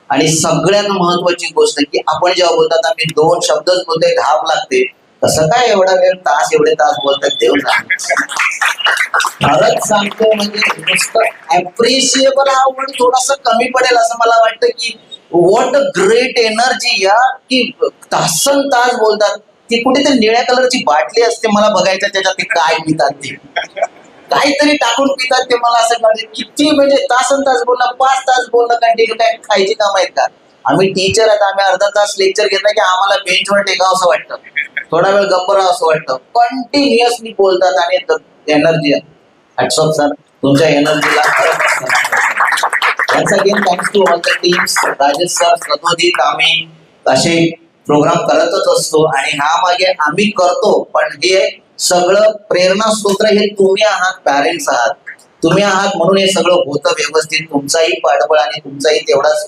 आणि सगळ्यात महत्वाची गोष्ट की आपण जेव्हा बोलतात आम्ही 2 शब्दच बोलतोय घाम लागते, कसं काय एवढा वेळ एवढे तास बोलतात देव जाणे. खरंच सांगतो म्हणजे नुसतं अप्रिशिएबल हा वर्ड थोडासा कमी पडेल असं मला वाटतं की व्हॉट अ ग्रेट एनर्जी या की तासन तास बोलतात. ती कुठेतरी निळ्या कलरची बाटली असते मला बघायचं त्याच्यात ते काय पितात ते काहीतरी टाकून पितात ते मला असं कळतं. किती म्हणजे तासन तास बोलणं 5 तास बोलणं कंटिन्यू काय खायची काम आहेत का? आम्ही टीचर आहेत, आम्ही अर्धा तास लेक्चर घेतलं की आम्हाला बेंचवर टेकावं असं वाटतं, थोडा वेळ गप्प राहावं असं वाटतं. कंटिन्युअसली बोलतात आणि एनर्जी हॅट्स ऑफ सर तुमच्या एनर्जीला. Once again, thanks to all the teams, Rajesh sir, प्रतोदित, आम्ही असे प्रोग्राम करतच असतो आणि ह्या मागे आम्ही करतो, पण हे सगळं प्रेरणा स्तोत्र हे तुम्ही आहात, पॅरेंट्स आहात, तुम्ही आहात म्हणून हे सगळं होतं व्यवस्थित. तुमचाही पाठबळ आणि तुमचाही तेवढाच